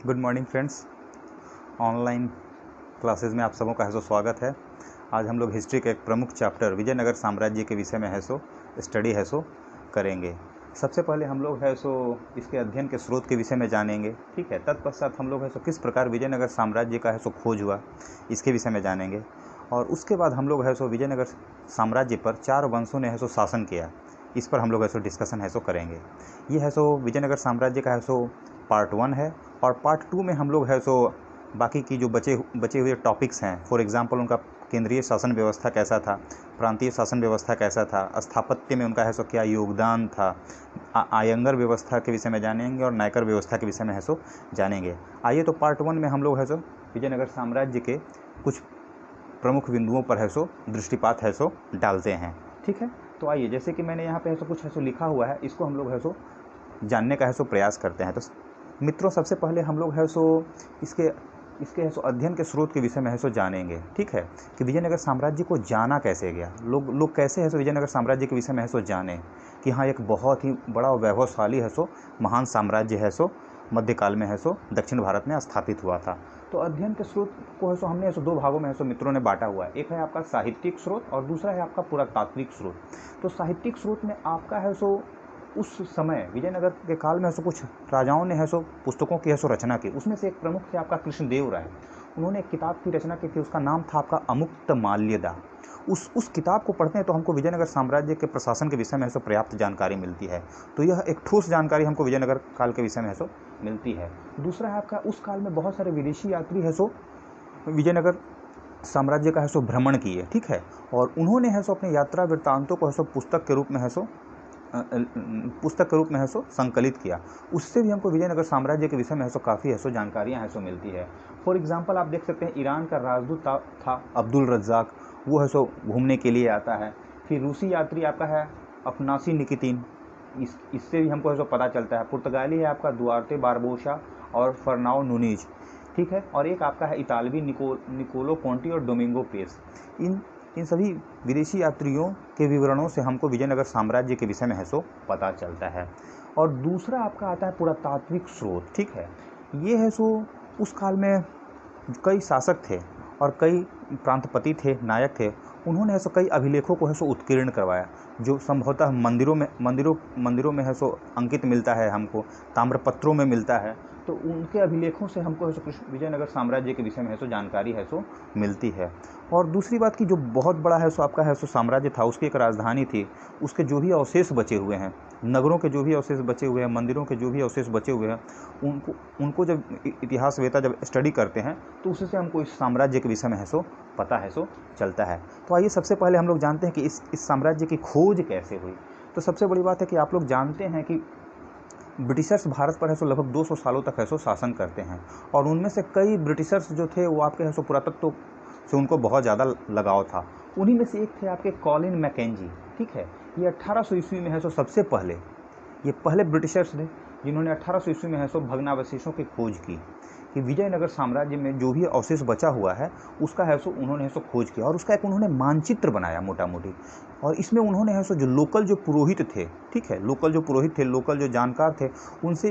Good morning friends. Online classes में आप सबों का है सो स्वागत है। आज हम लोग हिस्ट्री के एक प्रमुख चैप्टर विजयनगर साम्राज्य के विषय में है सो स्टडी है सो करेंगे। सबसे पहले हम लोग है सो इसके अध्ययन के स्रोत के विषय में जानेंगे, ठीक है। तत्पश्चात हम लोग है सो किस प्रकार विजयनगर साम्राज्य का है सो खोज हुआ इसके विषय में जानेंगे, और उसके बाद हम लोग है सो विजयनगर साम्राज्य पर 4 वंशों ने है सो शासन किया, इस पर हम लोग है सो डिस्कशन है सो करेंगे। ये है सो विजयनगर साम्राज्य का है सो पार्ट 1 है, और पार्ट 2 में हम लोग है सो बाकी की जो बचे हुए टॉपिक्स हैं, फॉर एग्जांपल उनका केंद्रीय शासन व्यवस्था कैसा था, प्रांतीय शासन व्यवस्था कैसा था, स्थापत्य में उनका है सो क्या योगदान था, आयंगर व्यवस्था के विषय में जानेंगे और नायकर व्यवस्था के विषय में है सो जानेंगे। आइए तो पार्ट 1 में हम लोग है सो विजयनगर साम्राज्य के कुछ प्रमुख बिंदुओं पर है सो दृष्टिपात है सो डालते हैं, ठीक है। तो आइए, जैसे कि मैंने यहाँ पे है सो कुछ है सो लिखा हुआ है, इसको हम लोग है सो जानने का है सो प्रयास करते हैं। तो मित्रों, सबसे पहले हम लोग है सो इसके है सो अध्ययन के स्रोत के विषय में है सो जानेंगे, ठीक है, कि विजयनगर साम्राज्य को जाना कैसे गया। लोग कैसे है सो विजयनगर साम्राज्य के विषय में है सो जाने कि हाँ, एक बहुत ही बड़ा वैभवशाली है सो महान साम्राज्य है सो मध्यकाल में है सो दक्षिण भारत में स्थापित हुआ था। तो अध्ययन के स्रोत को है सो हमने है सो 2 भागों में है सो मित्रों ने बांटा हुआ है। एक है आपका साहित्यिक स्रोत और दूसरा है आपका पुरातात्विक स्रोत। तो साहित्यिक स्रोत में आपका है सो उस समय विजयनगर के काल में है सो कुछ राजाओं ने है सो पुस्तकों की है सो रचना की। उसमें से एक प्रमुख थे आपका कृष्णदेव राय। उन्होंने एक किताब की रचना की थी, उसका नाम था आपका अमुक्त माल्यदा। उस किताब को पढ़ते हैं तो हमको विजयनगर साम्राज्य के प्रशासन के विषय में है सो पर्याप्त जानकारी मिलती है। तो यह एक ठोस जानकारी हमको विजयनगर काल के विषय में है सो मिलती है। दूसरा है आपका, उस काल में बहुत सारे विदेशी यात्री है सो विजयनगर साम्राज्य का है सो भ्रमण किए, ठीक है, और उन्होंने है सो अपने यात्रा वृत्तांतों को है सो पुस्तक के रूप में है सो संकलित किया। उससे भी हमको विजयनगर साम्राज्य के विषय में है सो काफ़ी है सो जानकारियाँ है सो मिलती है। फॉर एग्जांपल आप देख सकते हैं, ईरान का राजदूत था अब्दुल रज्जाक, वो है सो घूमने के लिए आता है। फिर रूसी यात्री आपका है अफनासी निकितीन, इससे भी हमको है सो पता चलता है। पुर्तगाली है आपका दुआर्ते बारबोसा और फर्नाओ नूनीज, ठीक है, और एक आपका है इतालवी निकोलो कोंटी और डोमिंगो पेस। इन सभी विदेशी यात्रियों के विवरणों से हमको विजयनगर साम्राज्य के विषय में है सो पता चलता है। और दूसरा आपका आता है पुरातात्विक स्रोत, ठीक है। ये है सो उस काल में कई शासक थे और कई प्रांतपति थे, नायक थे। उन्होंने ऐसे कई अभिलेखों को है सो उत्कीर्ण करवाया, जो संभवतः मंदिरों में है सो अंकित मिलता है, हमको ताम्रपत्रों में मिलता है। तो उनके अभिलेखों से हमको है सो विजयनगर साम्राज्य के विषय में है सो जानकारी है सो मिलती है। और दूसरी बात की, जो बहुत बड़ा है सो आपका है सो साम्राज्य था, उसकी एक राजधानी थी, उसके जो भी अवशेष बचे हुए हैं, नगरों के जो भी अवशेष बचे हुए हैं, मंदिरों के जो भी अवशेष बचे हुए हैं, उनको जब इतिहासवेता जब स्टडी करते हैं तो उससे हमको इस साम्राज्य के विषय में है सो पता है सो चलता है। तो आइए सबसे पहले हम लोग जानते हैं कि इस साम्राज्य की खोज कैसे हुई। तो सबसे बड़ी बात है कि आप लोग जानते हैं कि ब्रिटिशर्स भारत पर है सो लगभग 200 सालों तक है सो शासन करते हैं, और उनमें से कई ब्रिटिशर्स जो थे वो आपके है सो पुरातत्व से उनको बहुत ज़्यादा लगाव था। उन्हीं में से एक थे आपके कॉलिन मैकेंजी, ठीक है। ये 1800 ईस्वी में है सो सबसे पहले, ये पहले ब्रिटिशर्स थे जिन्होंने 1800 ईस्वी में है सो भग्नावशेषों की खोज की, कि विजयनगर साम्राज्य में जो भी अवशेष बचा हुआ है उसका है सो उन्होंने है सो खोज किया, और उसका एक उन्होंने मानचित्र बनाया मोटा मोटी। और इसमें उन्होंने है सो जो लोकल जो पुरोहित थे, ठीक है, लोकल जो जानकार थे, उनसे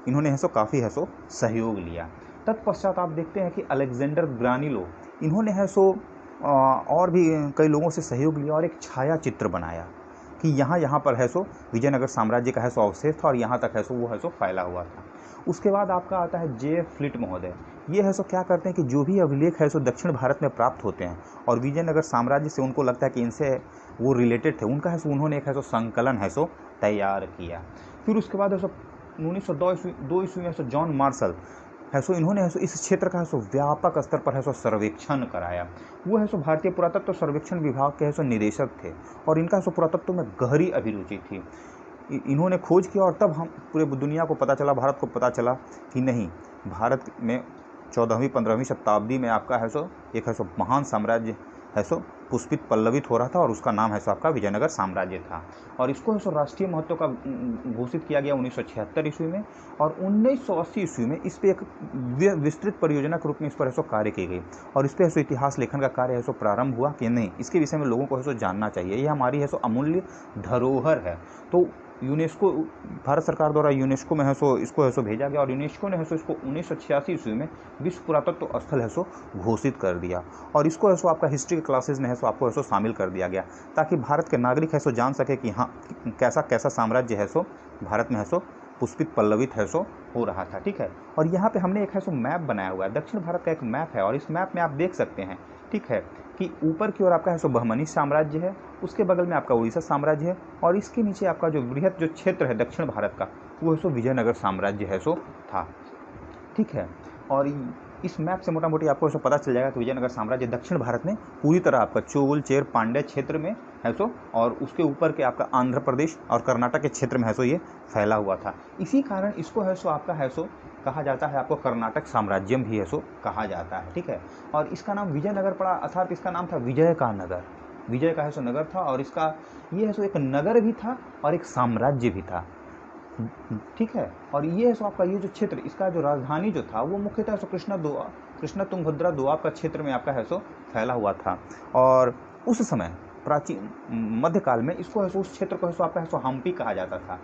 इन्होंने है सो काफ़ी है सो सहयोग लिया। तत्पश्चात आप देखते हैं कि अलेक्जेंडर ग्रानिलो, इन्होंने है सो और भी कई लोगों से सहयोग लिया और एक छाया चित्र बनाया कि यहाँ पर है सो विजयनगर साम्राज्य का है सो अवशेष था, और यहाँ तक है सो वो है सो फैला हुआ था। उसके बाद आपका आता है जे फ्लिट महोदय। ये है सो क्या करते हैं कि जो भी अभिलेख है सो दक्षिण भारत में प्राप्त होते हैं और विजयनगर साम्राज्य से उनको लगता है कि इनसे वो रिलेटेड थे, उनका है सो उन्होंने एक है सो संकलन है सो तैयार किया। फिर उसके बाद है सो 1902 ईस्वी में है सो जॉन मार्शल है सो इन्होंने है सो इस क्षेत्र का है सो व्यापक स्तर पर है सो सर्वेक्षण कराया। वो है सो भारतीय पुरातत्व सर्वेक्षण विभाग के है सो निदेशक थे, और इनका सो पुरातत्व में गहरी अभिरुचि थी। इन्होंने खोज किया, और तब हम पूरे दुनिया को पता चला, भारत को पता चला कि नहीं, भारत में 14वीं-15वीं शताब्दी में आपका है सो एक है सो महान साम्राज्य है सो पुष्पित पल्लवित हो रहा था, और उसका नाम है सो आपका विजयनगर साम्राज्य था। और इसको है सो राष्ट्रीय महत्व का घोषित किया गया 1976 ईस्वी में, और 1980 ईस्वी में इस पर एक विस्तृत परियोजना के रूप में इस पर है सो कार्य की गई, और इस पर है सो इतिहास लेखन का कार्य है सो प्रारंभ हुआ कि नहीं, इसके विषय में लोगों को है सो जानना चाहिए, ये हमारी है सो अमूल्य धरोहर है। तो यूनेस्को, भारत सरकार द्वारा यूनेस्को में है सो इसको है सो भेजा गया और यूनेस्को ने है सो इसको 1986 ईस्वी में विश्व पुरातत्व स्थल है सो घोषित कर दिया। और इसको है सो आपका हिस्ट्री के क्लासेज में है सो आपको है सो शामिल कर दिया गया, ताकि भारत के नागरिक है सो जान सके कि हाँ कैसा कैसा साम्राज्य है सो भारत में है सो पुष्पित पल्लवित है सो हो रहा था। ठीक है, और यहाँ पे हमने एक है सो मैप बनाया हुआ है, दक्षिण भारत का एक मैप है, और इस मैप में आप देख सकते हैं, ठीक है, कि ऊपर की ओर आपका है सो बहमनी साम्राज्य है, उसके बगल में आपका उड़ीसा साम्राज्य है, और इसके नीचे आपका जो बृहत जो क्षेत्र है दक्षिण भारत का वो है सो विजयनगर साम्राज्य है सो था। ठीक है, और इस मैप से मोटा मोटी आपको ऐसा पता चल जाएगा कि विजयनगर साम्राज्य दक्षिण भारत में पूरी तरह आपका चोल चेर पांड्य क्षेत्र में है सो, और उसके ऊपर के आपका आंध्र प्रदेश और कर्नाटक के क्षेत्र में है सो ये फैला हुआ था। इसी कारण इसको है सो आपका है सो कहा जाता है, आपको कर्नाटक साम्राज्यम भी है सो कहा जाता है। ठीक है, और इसका नाम विजयनगर पड़ा, अर्थात इसका नाम था विजय का नगर, विजय का है सो नगर था, और इसका ये है सो एक नगर भी था और एक साम्राज्य भी था। ठीक है, और ये है सो आपका ये जो क्षेत्र, इसका जो राजधानी जो था वो मुख्यतः सो कृष्णा तुंगभद्रा दोआब का क्षेत्र में आपका है सो फैला हुआ था। और उस समय प्राचीन मध्यकाल में इसको है सो उस क्षेत्र को है सो आपका है सो हम्पी कहा जाता था।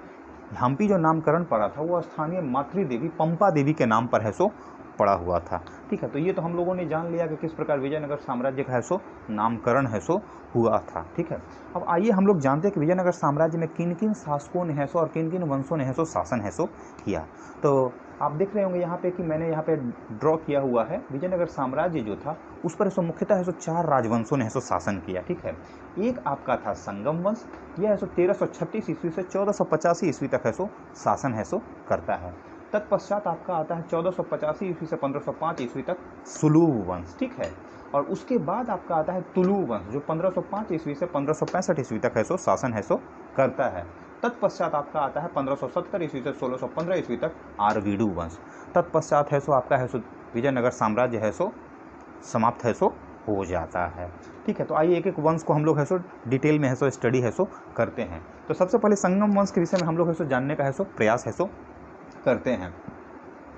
हम्पी जो नामकरण पड़ा था वो स्थानीय मातृदेवी पंपा देवी के नाम पर है सो पड़ा हुआ था। ठीक है, तो ये तो हम लोगों ने जान लिया कि किस प्रकार विजयनगर साम्राज्य का है सो नामकरण है सो हुआ था। ठीक है, अब आइए हम लोग जानते हैं कि विजयनगर साम्राज्य में किन किन शासकों ने है सो और किन किन वंशों ने है सो शासन है सो किया। तो आप देख रहे होंगे यहाँ पे कि मैंने यहाँ पे ड्रॉ किया हुआ है, विजयनगर साम्राज्य जो था उस पर है सो मुख्यतः है सो 4 राजवंशों ने है सो शासन किया। ठीक है, एक आपका था संगम वंश, यह है सो 1336 ईस्वी से 1485 ईस्वी तक है सो शासन है सो करता है। तत्पश्चात आपका आता है 1485 ईस्वी से 1505 ईस्वी तक सुलूव वंश। ठीक है, और उसके बाद आपका आता है तुलु वंश जो 1505 ईस्वी से 1565 ईस्वी तक है सो शासन है सो करता है। तत्पश्चात आपका आता है 1570 ईस्वी से 1615 ईस्वी तक आरवीडू वंश। तत्पश्चात है सो आपका है सो विजयनगर साम्राज्य है सो समाप्त है सो हो जाता है। ठीक है, तो आइए एक एक वंश को हम लोग है सो डिटेल में है सो स्टडी है सो करते हैं। तो सबसे पहले संगम वंश के विषय में हम लोग है सो जानने का है सो प्रयास है सो करते हैं।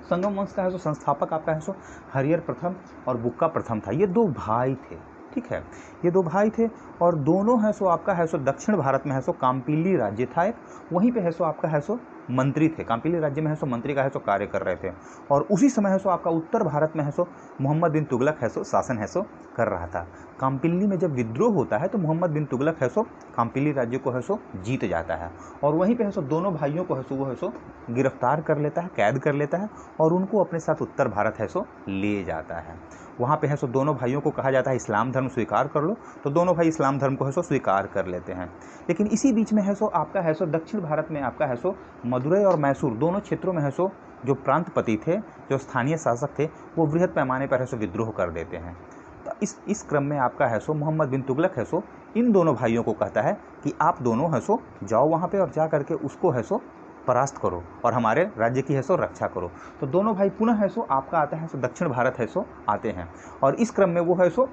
संगम वंश का है सो संस्थापक आपका है सो हरिहर प्रथम और बुक्का प्रथम था। ये 2 भाई थे। ठीक है, ये 2 भाई थे और दोनों है सो आपका है सो दक्षिण भारत में है सो काम्पिली राज्य था एक, वहीं पे है सो आपका है सो मंत्री थे, काम्पिली राज्य में है सो मंत्री का है सो कार्य कर रहे थे। और उसी समय है सो आपका उत्तर भारत में है सो मोहम्मद बिन तुगलक है सो शासन है सो कर रहा था। काम्पिली में जब विद्रोह होता है तो मोहम्मद बिन तुगलक है सो काम्पिली राज्य को है सो जीत जाता है, और वहीं पे है सो दोनों भाइयों को है सो वो है सो गिरफ्तार कर लेता है, कैद कर लेता है, और उनको अपने साथ उत्तर भारत है सो ले जाता है। वहाँ पे है सो दोनों भाइयों को कहा जाता है इस्लाम धर्म स्वीकार कर लो, तो दोनों भाई इस्लाम धर्म को है सो स्वीकार कर लेते हैं। लेकिन इसी बीच में है सो आपका है सो दक्षिण भारत में आपका है सो मदुरई और मैसूर दोनों क्षेत्रों में है सो जो प्रांतपति थे, जो स्थानीय शासक थे, वो वृहद पैमाने पर है सो विद्रोह कर देते हैं। तो इस क्रम में आपका है सो मोहम्मद बिन तुगलक है सो इन दोनों भाइयों को कहता है कि आप दोनों है सो जाओ वहाँ पे और जा करके उसको है सो परास्त करो और हमारे राज्य की है सो रक्षा करो। तो दोनों भाई पुनः है सो आपका आता है सो दक्षिण भारत है सो आते हैं, और इस क्रम में वो है सो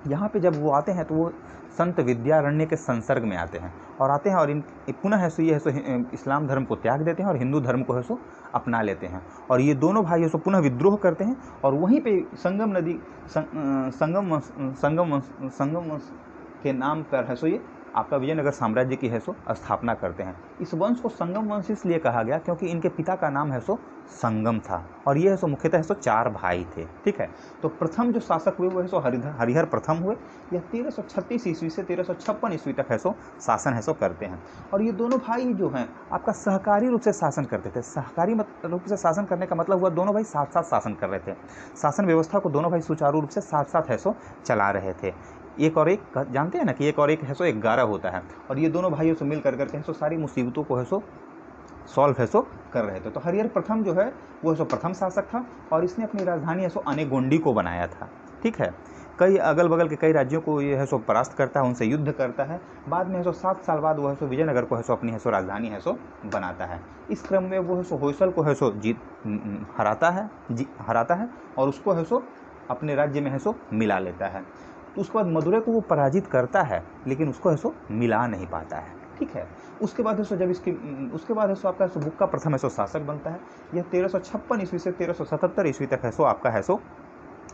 यहाँ पे जब वो आते हैं तो वो संत विद्यारण्य के संसर्ग में आते हैं और इन पुनः है सो ये है सो इस्लाम धर्म को त्याग देते हैं और हिंदू धर्म को है सो अपना लेते हैं। और ये दोनों भाई है सो पुनः विद्रोह करते हैं और वहीं पे संगम वंश के नाम पर है सो ये आपका विजयनगर साम्राज्य की है सो स्थापना करते हैं। इस वंश को संगम वंश इसलिए कहा गया क्योंकि इनके पिता का नाम है सो संगम था, और ये है सो मुख्यतः है सो 4 भाई थे। ठीक है, तो प्रथम जो शासक हुए वो है सो हरिहर प्रथम हुए। यह 1336 ईस्वी से 1356 ईस्वी तक है सो शासन है सो करते हैं। और ये दोनों भाई जो हैं आपका सहकारी रूप से शासन करते थे। सहकारी रूप से शासन करने का मतलब हुआ दोनों भाई साथ साथ शासन कर रहे थे। शासन व्यवस्था को दोनों भाई सुचारू रूप से साथ साथ है सो चला रहे थे। एक और एक जानते हैं ना कि एक और एक है सो 11 होता है, और ये दोनों भाइयों से मिल करके है सो सारी मुसीबतों को है सो सॉल्व है सो कर रहे थे। तो हरिहर प्रथम जो है वो है सो प्रथम शासक था और इसने अपनी राजधानी है सो अनेगोंडी को बनाया था। ठीक है, कई अगल बगल के कई राज्यों को ये है सो परास्त करता है, उनसे युद्ध करता है। बाद में है सो 7 साल बाद वो है सो विजयनगर को है सो अपनी है सो राजधानी है सो बनाता है। इस क्रम में वो है सो होयसल को है सो हराता है और उसको है सो अपने राज्य में है सो मिला लेता है। तो उसके बाद मदुरै को वो पराजित करता है लेकिन उसको है सो मिला नहीं पाता है। ठीक है, उसके बाद है सो आपका सो बुक्का प्रथम है सो शासक बनता है। यह 1356 ईस्वी से 1377 ईस्वी तक है सो आपका है सो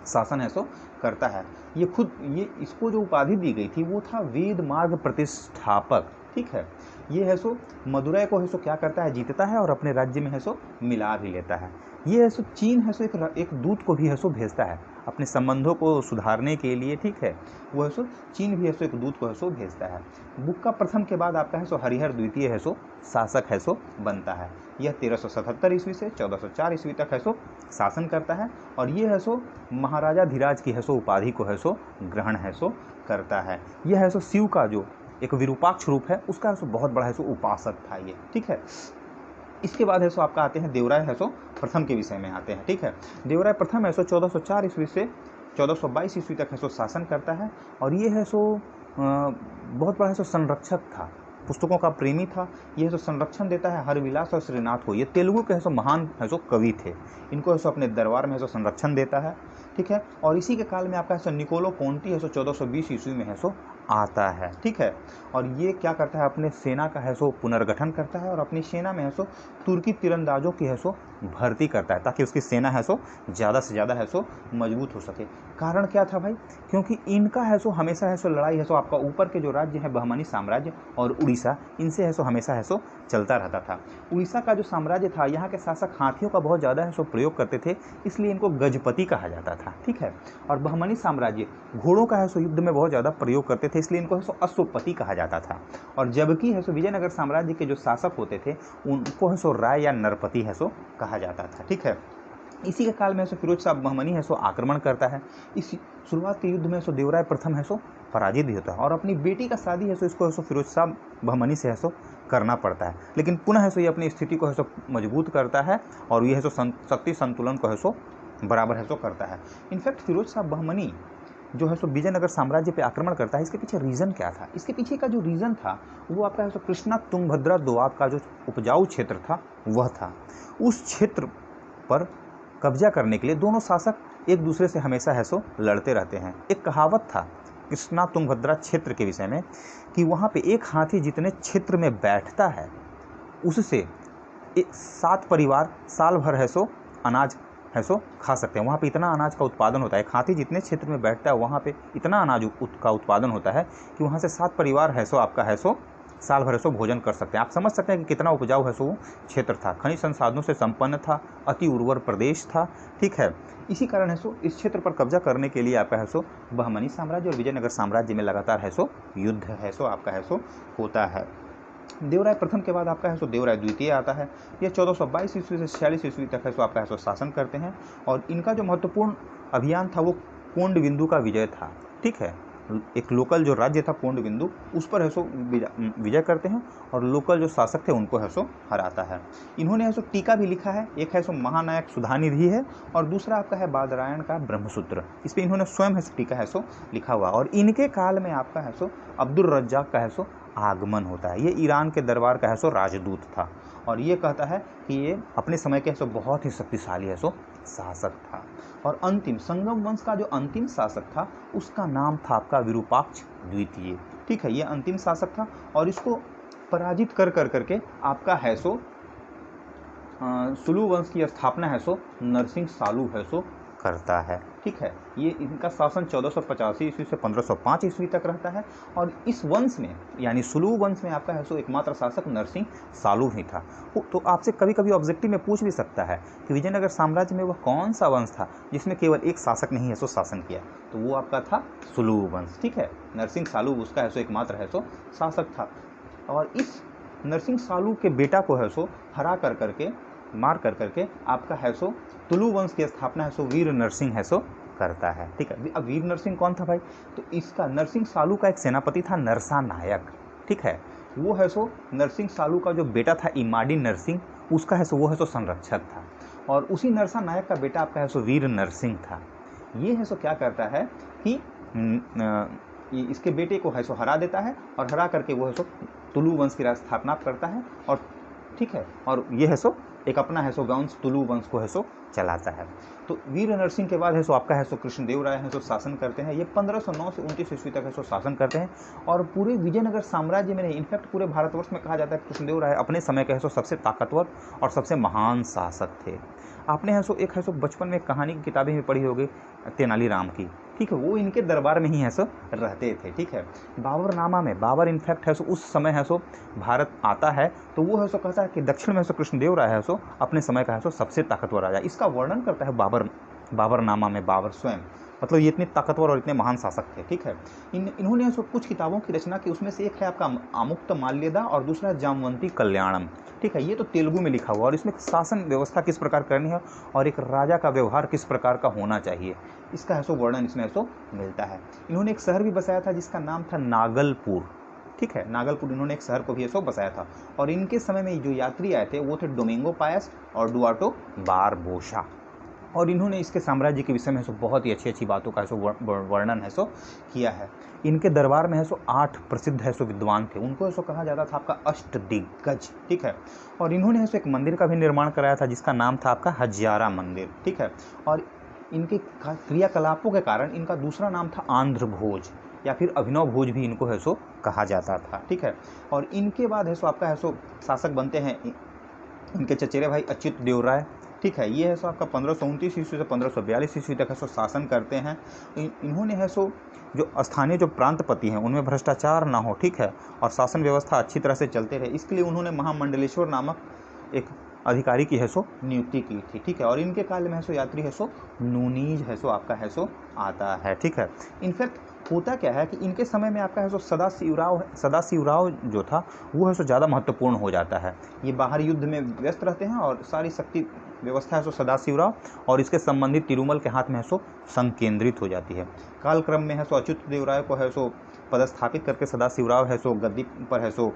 शासन है सो करता है। ये इसको जो उपाधि दी गई थी वो था वेद मार्ग प्रतिष्ठापक। ठीक है। ये है सो मदुरै को है सो क्या करता है, जीतता है और अपने राज्य में है सो मिला भी लेता है। ये है सो चीन है सो एक दूत को भी है सो भेजता है अपने संबंधों को सुधारने के लिए, ठीक है। वो है सो चीन भी है सो एक दूत को है सो भेजता है। बुक्का प्रथम के बाद आपका है सो हरिहर द्वितीय है सो शासक है सो बनता है। यह 1377 ईस्वी से 1404 ईस्वी तक है सो शासन करता है और ये है सो महाराजा धीराज की है सो उपाधि को है सो ग्रहण है सो करता है। यह है सो शिव का जो एक विरूपाक्ष रूप है उसका है सो बहुत बड़ा है सो उपासक था ये, ठीक है। इसके बाद है सो आपका आते हैं देवराय है सो प्रथम के विषय में आते हैं, ठीक है। देवराय प्रथम है सो 1404 ईस्वी से 1422 ईस्वी तक है सो शासन करता है और ये है सो बहुत बड़ा है सो संरक्षक था, पुस्तकों का प्रेमी था। यह तो संरक्षण देता है हरविलास और श्रीनाथ को। ये तेलुगु के है सो महान है सो कवि थे, इनको है सो अपने दरबार में है सो संरक्षण देता है, ठीक है। और इसी के काल में आपका है सो निकोलो पोंटी है सो 1420 ईस्वी में है सो आता है, ठीक है। और ये क्या करता है, अपने सेना का है सो पुनर्गठन करता है और अपनी सेना में है सो तुर्की तीरंदाजों की है सो भर्ती करता है ताकि उसकी सेना है सो ज़्यादा से ज़्यादा है सो मजबूत हो सके। कारण क्या था भाई, क्योंकि इनका है सो हमेशा है सो लड़ाई है सो आपका ऊपर के जो राज्य है बहमनी साम्राज्य और उड़ीसा, इनसे है सो हमेशा है सो चलता रहता था। उड़ीसा का जो साम्राज्य था, यहाँ के शासक हाथियों का बहुत ज़्यादा है सो प्रयोग करते थे, इसलिए इनको गजपति कहा जाता था, ठीक है। और बहमनी साम्राज्य घोड़ों का है सो युद्ध में बहुत ज़्यादा प्रयोग करते थे, इसलिए इनको है सो अश्वपति कहा जाता था। और जबकि है सो विजयनगर साम्राज्य के जो शासक होते थे उनको है सो राय या नरपति है सो कहा जाता था, ठीक है। इसी के काल में फिरोज शाह बहमनी है सो आक्रमण करता है। इस शुरुआत के युद्ध में सो देवराय प्रथम है सो पराजित भी होता है और अपनी बेटी का शादी है सो इसको है सो फिरोज शाह बहमनी से है सो करना पड़ता है, लेकिन पुनः है सो ये अपनी स्थिति को है सो मजबूत करता है और ये है सो शक्ति संतुलन को है सो बराबर है सो करता है। इनफैक्ट फिरोज शाह बहमनी जो है सो विजयनगर साम्राज्य पे आक्रमण करता है, इसके पीछे रीज़न क्या था? इसके पीछे का जो रीज़न था वो आपका है सो कृष्णा तुंगभद्रा दोआब का जो उपजाऊ क्षेत्र था वह था। उस क्षेत्र पर कब्जा करने के लिए दोनों शासक एक दूसरे से हमेशा है सो लड़ते रहते हैं। एक कहावत था कृष्णा तुंगभद्रा क्षेत्र के विषय में कि वहाँ पे एक हाथी जितने क्षेत्र में बैठता है उससे 7 परिवार साल भर है सो अनाज है सो खा सकते हैं। वहाँ पे इतना अनाज का उत्पादन होता है, एक हाथी जितने क्षेत्र में बैठता है वहाँ पे इतना अनाज का उत्पादन होता है कि वहाँ से 7 परिवार है सो आपका है सो साल भर है सो भोजन कर सकते हैं। आप समझ सकते हैं कि कितना उपजाऊ है सो वो क्षेत्र था, खनिज संसाधनों से संपन्न था, अति उर्वर प्रदेश था, ठीक है। इसी कारण है सो इस क्षेत्र पर कब्जा करने के लिए आपका है सो बहमनी साम्राज्य और विजयनगर साम्राज्य में लगातार है सो युद्ध है सो आपका है सो होता है। देवराय प्रथम के बाद आपका है सो देवराय द्वितीय आता है। यह 1422 ईस्वी से 46 ईस्वी तक है सो आपका है सो शासन करते हैं और इनका जो महत्वपूर्ण अभियान था वो कोंडबिंदु का विजय था, ठीक है। एक लोकल जो राज्य था कोंडबिंदु उस पर है सो विजय करते हैं और लोकल जो शासक थे उनको है सो हराता है। इन्होंने है सो टीका भी लिखा है, एक है सो महानायक सुधानिधि है और दूसरा आपका है बादरायण का ब्रह्मसूत्र। इस पर इन्होंने स्वयं है सो टीका है सो लिखा हुआ और इनके काल में आपका है सो अब्दुल रज्जाक का है सो आगमन होता है। ये ईरान के दरबार का है सो राजदूत था और ये कहता है कि ये अपने समय के है सो बहुत ही शक्तिशाली है सो शासक था। और अंतिम संगम वंश का जो अंतिम शासक था उसका नाम था आपका विरूपाक्ष द्वितीय, ठीक है। ये अंतिम शासक था और इसको पराजित कर करके आपका है सो सुलू वंश की स्थापना है सो नरसिंह सालू है सो करता है, ठीक है। ये इनका शासन 1485 ईस्वी से 1505 ईस्वी तक रहता है और इस वंश में यानी सुलू वंश में आपका है सो एकमात्र शासक नरसिंह सालू ही था। तो आपसे कभी कभी ऑब्जेक्टिव में पूछ भी सकता है कि विजयनगर साम्राज्य में वह कौन सा वंश था जिसमें केवल एक शासक नहीं है सो शासन किया, तो वो आपका था सुलू वंश, ठीक है। नरसिंह सालू उसका है सो एकमात्र है सो शासक था और इस नरसिंह सालू के बेटा को है सो हरा कर करके मार कर करके आपका है सो तुलु वंश की स्थापना है सो वीर नरसिंह है सो करता है, ठीक है। अब वीर नरसिंह कौन था भाई, तो इसका नरसिंह सालू का एक सेनापति था नरसा नायक, ठीक है। वो है सो नरसिंह सालू का जो बेटा था इमाडी नरसिंह, उसका है सो वो है सो संरक्षक था और उसी नरसा नायक का बेटा आपका है सो वीर नरसिंह था। ये है सो क्या करता है कि इसके बेटे को है सो हरा देता है और हरा करके वो है सो तुलु वंश की स्थापना करता है और ठीक है, और ये है सो एक अपना है सो वंश तुलु वंश को है सो चलाता है। तो वीर नरसिंह के बाद है सो आपका है सो कृष्णदेव राय है सो शासन करते हैं। ये 1509 से 29 ईस्वी तक है सो शासन करते हैं और पूरे विजयनगर साम्राज्य में नहीं, इनफैक्ट पूरे भारतवर्ष में कहा जाता है कृष्णदेव राय अपने समय के है सो सबसे ताकतवर और सबसे महान शासक थे। आपने है सो एक है सो बचपन में कहानी की किताबें भी पढ़ी होगी तेनालीराम की, ठीक है, वो इनके दरबार में ही है सो रहते थे। ठीक है, बाबरनामा में बाबर इनफैक्ट है सो उस समय है सो भारत आता है तो वो है सो कहता है कि दक्षिण में सो कृष्णदेव राय है सो अपने समय का है सो सबसे ताकतवर राजा, इसका वर्णन करता है बाबरनामा में बाबर स्वयं। मतलब ये इतने ताकतवर और इतने महान शासक थे। ठीक है, इन्होंने सो कुछ किताबों की रचना की, उसमें से एक है आपका आमुक्त माल्यदा और दूसरा है जामवंती कल्याणम। ठीक है, ये तो तेलुगु में लिखा हुआ और इसमें शासन व्यवस्था किस प्रकार करनी है और एक राजा का व्यवहार किस प्रकार का होना चाहिए, इसका है सो वर्णन इसमें सो मिलता है। इन्होंने एक शहर भी बसाया था जिसका नाम था नागलपुर। ठीक है, नागलपुर इन्होंने एक शहर को भी ऐसो बसाया था। और इनके समय में जो यात्री आए थे वो थे डोमिंगो पायस और डुआर्टो बारबोसा। और इन्होंने इसके साम्राज्य के विषय में सो बहुत ही अच्छी अच्छी बातों का ऐसो वर्णन है सो किया है। इनके दरबार में है सो 8 प्रसिद्ध है सो विद्वान थे, उनको ऐसो कहा जाता था आपका अष्टदिग्गज। ठीक है, और इन्होंने ऐसो एक मंदिर का भी निर्माण कराया था जिसका नाम था आपका हजारा मंदिर। ठीक है, और इनके क्रियाकलापों के कारण इनका दूसरा नाम था आंध्र भोज या फिर अभिनव भोज भी इनको है सो कहा जाता था। ठीक है, और इनके बाद है सो आपका है सो शासक बनते हैं इनके चचेरे भाई अच्युत देव राय। ठीक है, ये है सो आपका 1529 ईस्वी से 1542 ईस्वी तक है सो शासन करते हैं। इन्होंने है सो जो स्थानीय जो प्रांतपति हैं उनमें भ्रष्टाचार ना हो, ठीक है, और शासन व्यवस्था अच्छी तरह से चलते रहे, इसके लिए उन्होंने महामंडलेश्वर नामक एक अधिकारी की है सो नियुक्ति की थी। ठीक है, और इनके काल में है सो यात्री है सो नूनीज है सो आपका है सो आता है। ठीक है, इनफैक्ट होता क्या है कि इनके समय में आपका है सो सदाशिवराव जो था वो है सो ज़्यादा महत्वपूर्ण हो जाता है। ये बाहर युद्ध में व्यस्त रहते हैं और सारी शक्ति व्यवस्था है सो सदाशिवराव और इसके संबंधित तिरुमल के हाथ में है सो संकेंद्रित हो जाती है। कालक्रम में है सो अच्युत देव राय को है सो पदस्थापित करके सदाशिवराव है सो गद्दी पर है सो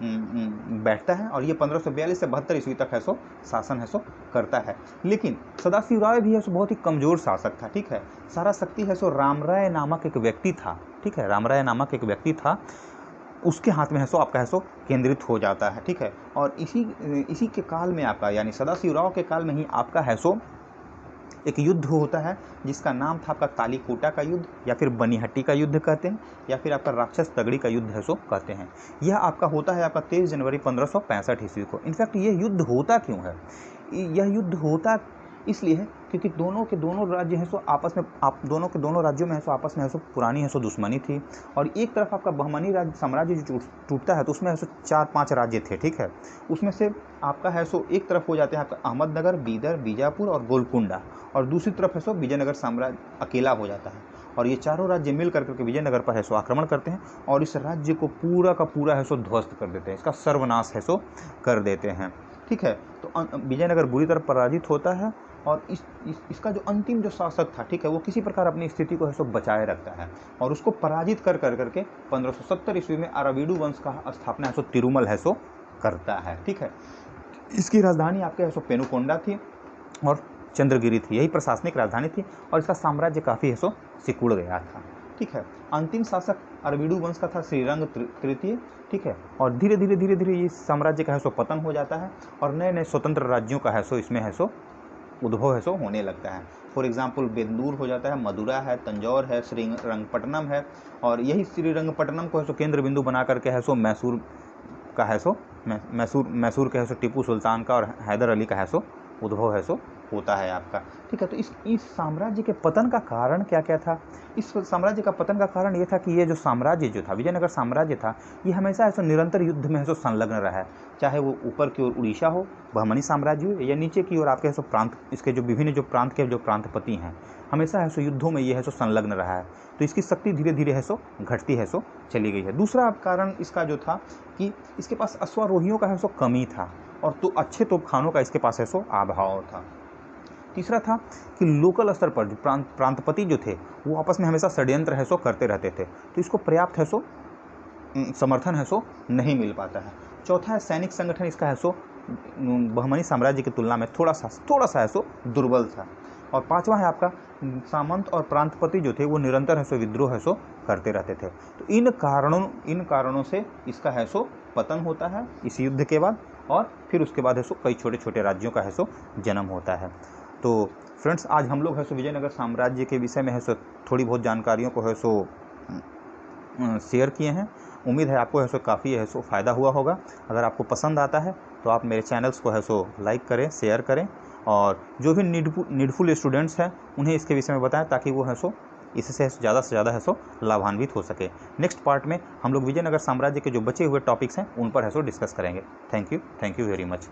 बैठता है और ये 1542 से 72 ईस्वी तक है सो शासन है सो करता है। लेकिन सदाशिवराव भी है सो बहुत ही कमज़ोर शासक था। ठीक है, सारा शक्ति है सो रामराय नामक एक व्यक्ति था। ठीक है, रामराय नामक एक व्यक्ति था, उसके हाथ में है सो आपका है सो केंद्रित हो जाता है। ठीक है, और इसी के काल में आपका यानी सदाशिवराव के काल में ही आपका है सो एक युद्ध होता है जिसका नाम था आपका तालीकोटा का युद्ध या फिर बनीहट्टी का युद्ध कहते हैं या फिर आपका राक्षस तगड़ी का युद्ध है सो कहते हैं। यह आपका होता है आपका 23 जनवरी 1565 ईस्वी को। इनफैक्ट ये युद्ध होता क्यों है? यह युद्ध होता इसलिए है क्योंकि दोनों के दोनों राज्य हैं सो आपस में दोनों के दोनों राज्यों में है सो आपस में है सो पुरानी है सो दुश्मनी थी। और एक तरफ आपका बहमनी राज्य साम्राज्य जो टूटता है तो उसमें है सो 4-5 राज्य थे। ठीक है, उसमें से आपका है सो एक तरफ हो जाते हैं आपका अहमदनगर, बीदर, बीजापुर और गोलकुंडा, और दूसरी तरफ है सो विजयनगर साम्राज्य अकेला हो जाता है। और ये चारों राज्य मिल करके विजयनगर पर है सो आक्रमण करते हैं और इस राज्य को पूरा का पूरा है सो ध्वस्त कर देते हैं, इसका सर्वनाश है सो कर देते हैं। ठीक है, तो विजयनगर बुरी तरह पराजित होता है और इसका जो अंतिम जो शासक था, ठीक है, वो किसी प्रकार अपनी स्थिति को है सो बचाए रखता है और उसको पराजित कर करके 1570 ईस्वी में अराविडु वंश का स्थापना है सो तिरुमल है सो करता है। ठीक है, इसकी राजधानी आपके है सो पेनुकोंडा थी और चंद्रगिरी थी, यही प्रशासनिक राजधानी थी और इसका साम्राज्य काफ़ी है सो सिकुड़ गया था। ठीक है, अंतिम शासक अरविडु वंश का था श्रीरंग तृतीय। ठीक है, और धीरे धीरे इस साम्राज्य का है सो पतन हो जाता है और नए नए स्वतंत्र राज्यों का है सो इसमें है सो उद्भव है सो होने लगता है। फॉर एग्जाम्पल बेंदूर हो जाता है, मदुरा है, तंजौर है, श्रीरंगपट्टनम है और यही श्रीरंगपट्टनम को है सो केंद्र बिंदु बना करके है सो मैसूर का है सो मैसूर के है सो टीपू सुल्तान का और हैदर अली का है सो उद्भव है सो होता है आपका। ठीक है, तो इस साम्राज्य के पतन का कारण क्या क्या था? इस साम्राज्य का पतन का कारण ये था कि ये जो साम्राज्य जो था विजयनगर साम्राज्य था ये हमेशा ऐसा निरंतर युद्ध में ऐसा संलग्न रहा है, चाहे वो ऊपर की ओर उड़ीसा हो बहमनी साम्राज्य हो या नीचे की ओर आपके ऐसे प्रांत इसके जो विभिन्न जो प्रांत के जो प्रांतपति हैं हमेशा ऐसे युद्धों में ये है सो संलग्न रहा है, तो इसकी शक्ति धीरे धीरे है सो घटती है सो चली गई है। दूसरा कारण इसका जो था कि इसके पास अश्वारोहियों का है सो कमी था और तो अच्छे तोपखानों का इसके पास है सो अभाव था। तीसरा था कि लोकल स्तर पर जो प्रांतपति जो थे वो आपस में हमेशा षड्यंत्र है सो करते रहते थे, तो इसको पर्याप्त है सो समर्थन है सो नहीं मिल पाता है। चौथा है सैनिक संगठन इसका है सो बहमनी साम्राज्य की तुलना में थोड़ा सा है सो दुर्बल था। और पांचवा है आपका सामंत और प्रांतपति जो थे वो निरंतर है सो विद्रोह है सो करते रहते थे। तो इन कारणों से इसका है सो पतन होता है इस युद्ध के बाद और फिर उसके बाद है सो कई छोटे छोटे राज्यों का है सो जन्म होता है। तो फ्रेंड्स आज हम लोग है सो विजयनगर साम्राज्य के विषय में है सो थोड़ी बहुत जानकारियों को है सो शेयर किए हैं। उम्मीद है आपको है सो काफ़ी है सो फ़ायदा हुआ होगा। अगर आपको पसंद आता है तो आप मेरे चैनल्स को है सो लाइक करें, शेयर करें और जो भी नीडफुल स्टूडेंट्स हैं उन्हें इसके विषय में बताएं ताकि वो है सो इससे ज़्यादा से ज़्यादा है सो लाभान्वित हो सके। नेक्स्ट पार्ट में हम लोग विजयनगर साम्राज्य के जो बचे हुए टॉपिक्स हैं उन पर है सो डिस्कस करेंगे। Thank you very much.